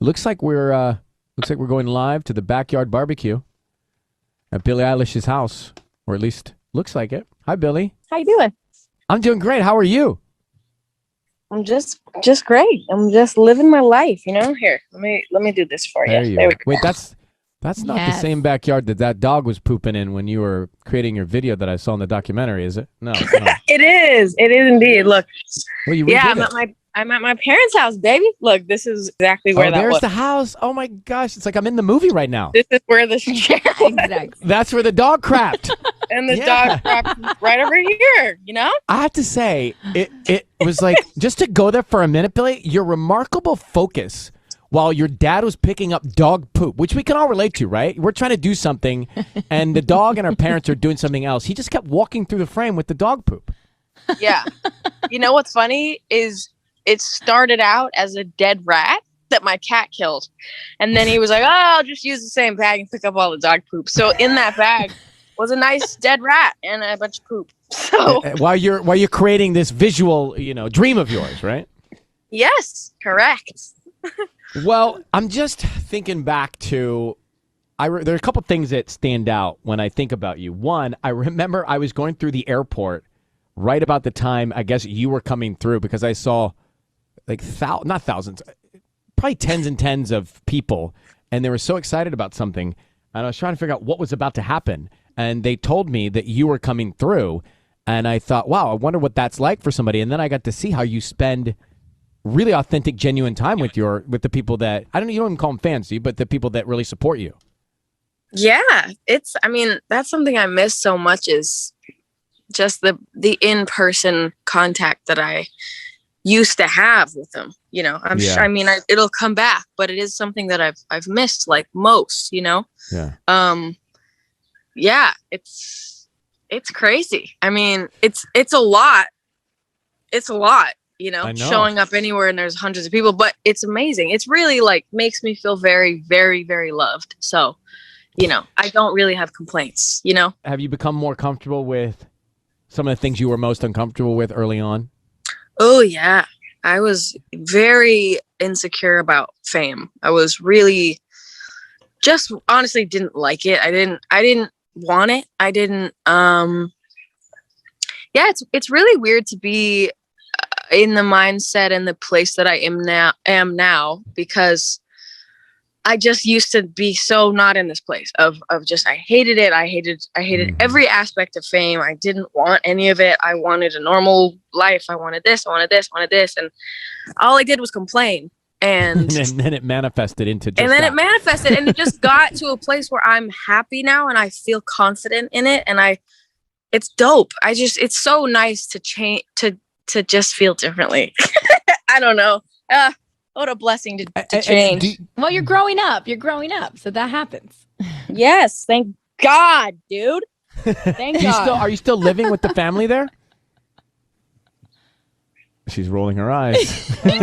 Looks like we're going live to the backyard barbecue at Billie Eilish's house, or at least looks like it. Hi, Billie. How you doing? I'm doing great. How are you? I'm just great. I'm just living my life, Here, let me do this for you. There we go. Wait, that's not the same backyard that dog was pooping in when you were creating your video that I saw in the documentary, is it? No. It is indeed. Look. Well, I'm at my parents' house, baby. Look, this is exactly where that was. There's the house. Oh my gosh, it's like I'm in the movie right now. This is where the chair was. Exactly. That's where the dog crapped. And the dog crapped right over here, I have to say, it was like, just to go there for a minute, Billie, your remarkable focus while your dad was picking up dog poop, which we can all relate to, right? We're trying to do something, and the dog and our parents are doing something else. He just kept walking through the frame with the dog poop. Yeah. You know what's funny is it started out as a dead rat that my cat killed. And then he was like, oh, I'll just use the same bag and pick up all the dog poop. So in that bag was a nice dead rat and a bunch of poop. So while you're creating this visual, dream of yours, right? Yes, correct. Well, I'm just thinking back to, there are a couple things that stand out when I think about you. One, I remember I was going through the airport right about the time, I guess, you were coming through, because I saw like not thousands, probably tens and tens of people, and they were so excited about something, and I was trying to figure out what was about to happen, and they told me that you were coming through, and I thought, wow, I wonder what that's like for somebody. And then I got to see how you spend really authentic, genuine time with the people that, you don't even call them fans, do you? But the people that really support you. Yeah, that's something I miss so much, is just the in-person contact that I used to have with them. I'm sure, it'll come back, but it is something that I've missed, like most, Yeah. Yeah, it's crazy. It's a lot. It's a lot, I know. showing up anywhere and there's hundreds of people, but it's amazing. It's really makes me feel very, very, very loved. So, I don't really have complaints, Have you become more comfortable with some of the things you were most uncomfortable with early on? Oh, yeah. I was very insecure about fame. I was really just honestly didn't like it. I didn't want it. I didn't, it's really weird to be in the mindset and the place that I am now, because I just used to be so not in this place of just, I hated it. I hated every aspect of fame. I didn't want any of it. I wanted a normal life. I wanted this. And all I did was complain. And then it manifested into just and it just got to a place where I'm happy now and I feel confident in it. And it's dope. It's so nice to change, to just feel differently. I don't know. What a blessing to change. Well, you're growing up, so that happens. Yes, thank God, dude. Thank God. Are you still living with the family there? She's rolling her eyes. I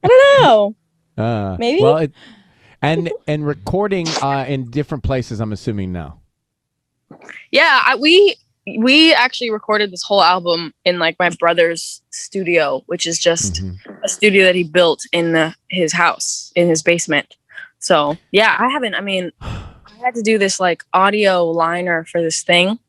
don't know. Maybe. Well, and recording in different places, I'm assuming now. Yeah, we actually recorded this whole album in my brother's studio, which is just a studio that he built in his house, in his basement. So yeah, I had to do this audio liner for this thing.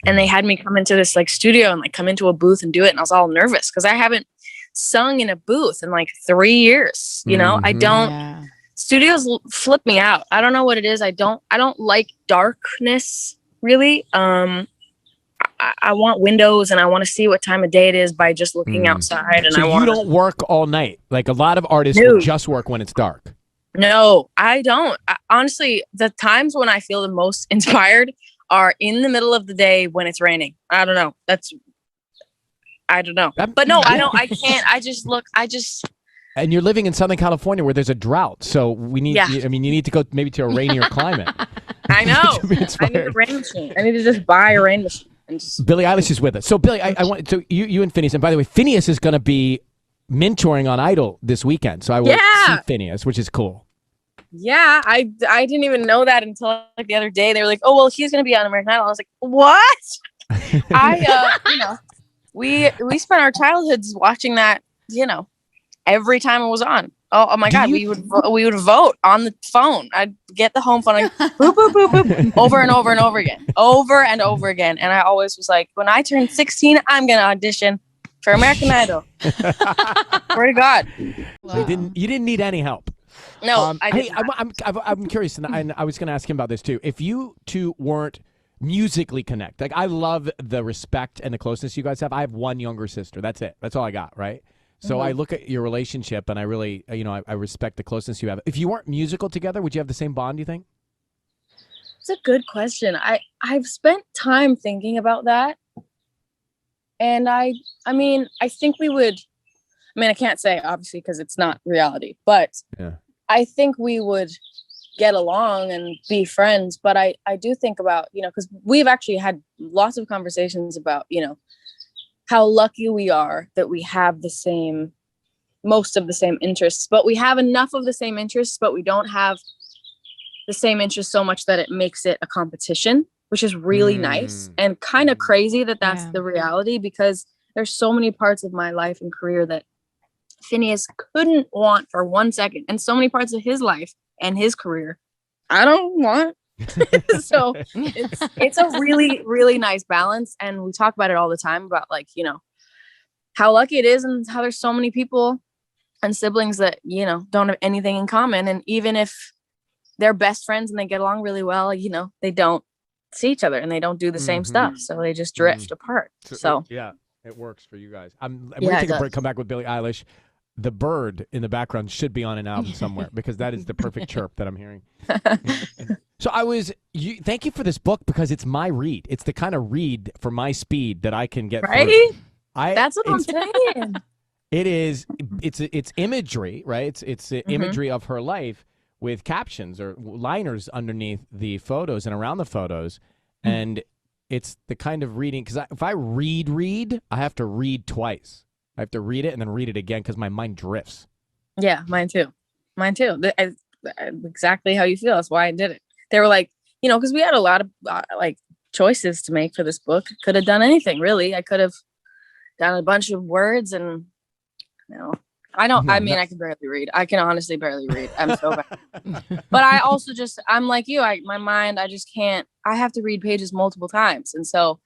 And they had me come into this studio and come into a booth and do it. And I was all nervous because I haven't sung in a booth in 3 years. I don't, studios flip me out. I don't know what it is. I don't like darkness. Really, I want windows and I want to see what time of day it is by just looking outside. And you don't work all night. Like a lot of artists will just work when it's dark. No, I don't. Honestly, the times when I feel the most inspired are in the middle of the day when it's raining. I don't know. But no, I don't. I can't. And you're living in Southern California where there's a drought. So we need, you need to go maybe to a rainier climate. I know. I need a rain machine. I need to just buy a rain machine. Billie Eilish is with us. So Billie, I want, so you and Phineas, and by the way, Phineas is going to be mentoring on Idol this weekend. So I will see Phineas, which is cool. Yeah, I didn't even know that until the other day. They were like, "Oh, well, he's going to be on American Idol." I was like, "What?" we spent our childhoods watching that, every time it was on. Oh my God, we would vote on the phone. I'd get the home phone, and boop, boop, boop, boop, over and over and over again, over and over again. And I always was like, when I turn 16, I'm gonna audition for American Idol. Swear to God. Wow. You didn't need any help. No, I'm curious, and I was going to ask him about this too. If you two weren't musically connect, like I love the respect and the closeness you guys have. I have one younger sister. That's it. That's all I got. Right. So I look at your relationship and I really, I respect the closeness you have. If you weren't musical together, would you have the same bond, do you think? It's a good question. I've spent time thinking about that. And I think we would, I can't say obviously because it's not reality, but yeah. I think we would get along and be friends. But I do think about, because we've actually had lots of conversations about, how lucky we are that we have most of the same interests, but we have enough of the same interests, but we don't have the same interests so much that it makes it a competition, which is really nice and kind of crazy that that's the reality, because there's so many parts of my life and career that Phineas couldn't want for 1 second, and so many parts of his life and his career I don't want. So it's a really, really nice balance. And we talk about it all the time about how lucky it is and how there's so many people and siblings that, don't have anything in common. And even if they're best friends and they get along really well, they don't see each other and they don't do the same stuff. So they just drift apart. So yeah, it works for you guys. I'm going to take a break, come back with Billie Eilish. The bird in the background should be on an album somewhere because that is the perfect chirp that I'm hearing. So thank you for this book because it's my read. It's the kind of read for my speed that I can get right. through. That's what I'm saying. It is. It's imagery, right? It's imagery of her life with captions or liners underneath the photos and around the photos, and it's the kind of reading because if I read, I have to read twice. I have to read it and then read it again because my mind drifts. Yeah, mine too. Exactly how you feel. That's why I did it. They were like, because we had a lot of choices to make for this book. Could have done anything really. I could have done a bunch of words and I can barely read. I can honestly barely read. I'm so bad. But I also I'm like you. My mind, I just can't. I have to read pages multiple times. And so,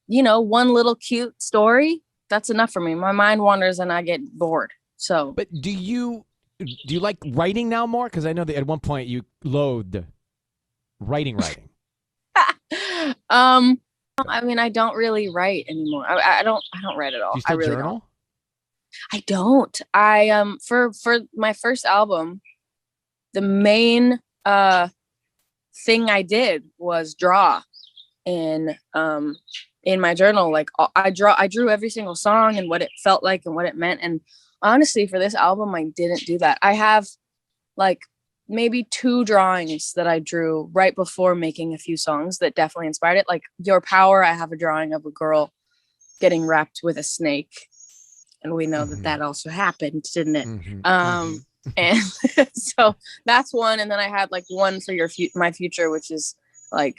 one little cute story, that's enough for me. My mind wanders and I get bored. So, but do you like writing now more? Because I know that at one point you loathed writing. I don't really write anymore. I don't write at all. Do you still I really journal? don't. I don't. I for my first album, the main thing I did was draw in my journal. Like I drew every single song and what it felt like and what it meant. And honestly, for this album, I didn't do that. I have maybe 2 drawings that I drew right before making a few songs that definitely inspired it. Like Your Power, I have a drawing of a girl getting wrapped with a snake. And we know that also happened, didn't it? And so that's one. And then I had one for my future, which is a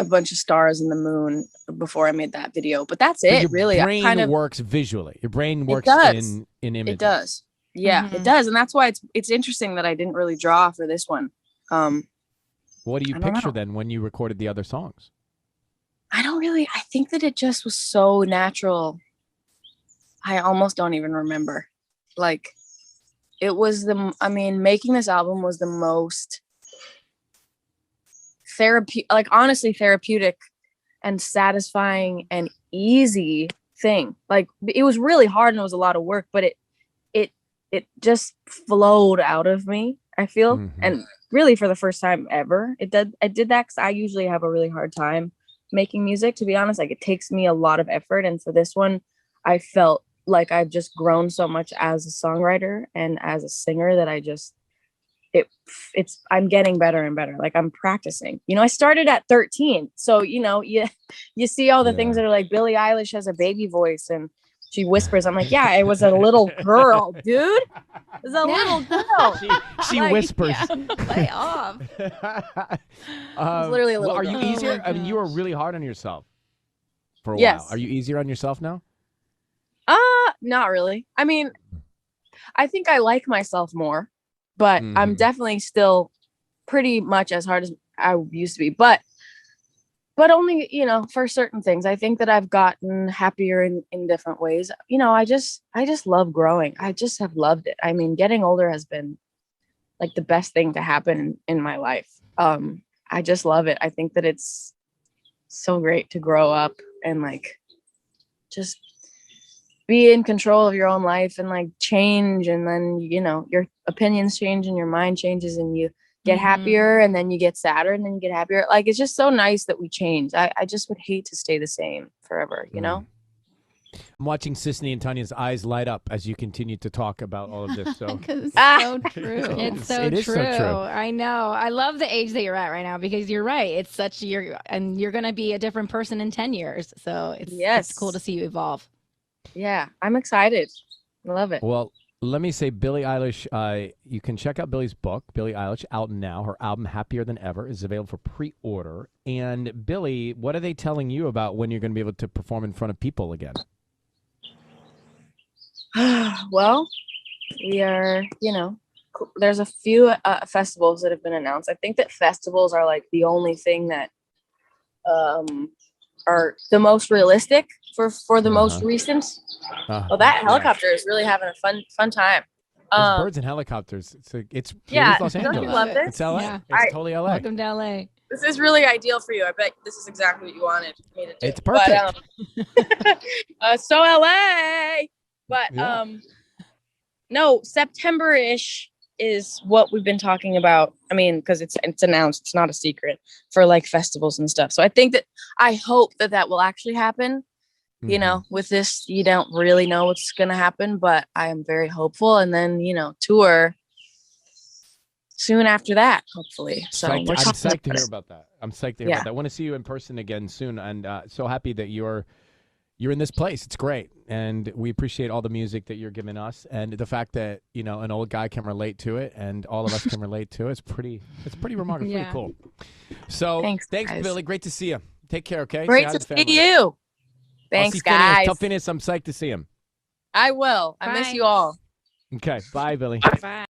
bunch of stars in the moon before I made that video. But that's it, really. Your brain works visually. Your brain works in images. It does. Yeah, it does. And that's why it's interesting that I didn't really draw for this one. What do you picture then when you recorded the other songs? I think that it just was so natural. I almost don't even remember. It was making this album was the most honestly therapeutic and satisfying and easy thing. It was really hard and it was a lot of work, but it just flowed out of me, I feel. And really for the first time ever, I did that because I usually have a really hard time making music, to be honest. It takes me a lot of effort. And for this one, I felt like I've just grown so much as a songwriter and as a singer that I'm getting better and better. I'm practicing. I started at 13. So, you see all the things that are Billie Eilish has a baby voice and she whispers. I'm like, yeah, I was a little girl, dude. I was a little girl. She whispers. Lay off. I was literally a little girl. Are you easier? You were really hard on yourself for a while. Are you easier on yourself now? Not really. I think I like myself more, but I'm definitely still pretty much as hard as I used to be. But only, for certain things. I think that I've gotten happier in different ways. I just love growing. I just have loved it. I mean, getting older has been like the best thing to happen in my life. I just love it. I think that it's so great to grow up and like just be in control of your own life and like change. And then, your opinions change and your mind changes and you get happier and then you get sadder and then you get happier. Like, it's just so nice that we change. I just would hate to stay the same forever, I'm watching Sisney and Tanya's eyes light up as you continue to talk about all of this. So It's so true. It's so It is true. so true. I know. I love the age that you're at right now because you're right. It's such you're going to be a different person in 10 years. So it's cool to see you evolve. Yeah, I'm excited. I love it. Well, let me say, Billie Eilish, you can check out Billie's book, Billie Eilish, out now. Her album, Happier Than Ever, is available for pre-order. And Billie, what are they telling you about when you're going to be able to perform in front of people again? Well, we are, there's a few festivals that have been announced. I think that festivals are like the only thing that are the most realistic for the most recent. Well, that helicopter is really having a fun time. There's birds and helicopters. It's Los don't Angeles. you love this? It's LA. Yeah. It's totally LA. Welcome to LA. This is really ideal for you. I bet this is exactly what you wanted me to do. It's perfect. But, so LA. But no, September-ish is what we've been talking about. I mean, because it's announced. It's not a secret for like festivals and stuff. So I hope that will actually happen. With this, you don't really know what's going to happen, but I am very hopeful. And then, tour soon after that, hopefully. So I'm psyched to hear about that. I'm psyched to hear about that. I want to see you in person again soon. And so happy that you're in this place. It's great. And we appreciate all the music that you're giving us. And the fact that, an old guy can relate to it and all of us can relate to it. It's pretty remarkable. Yeah. Pretty cool. So thanks guys. Billie. Great to see you. Take care, okay? Great to see you. Thanks, guys. Tell Phineas I'm psyched to see him. I will. I miss you all. Okay. Bye, Billie. Bye.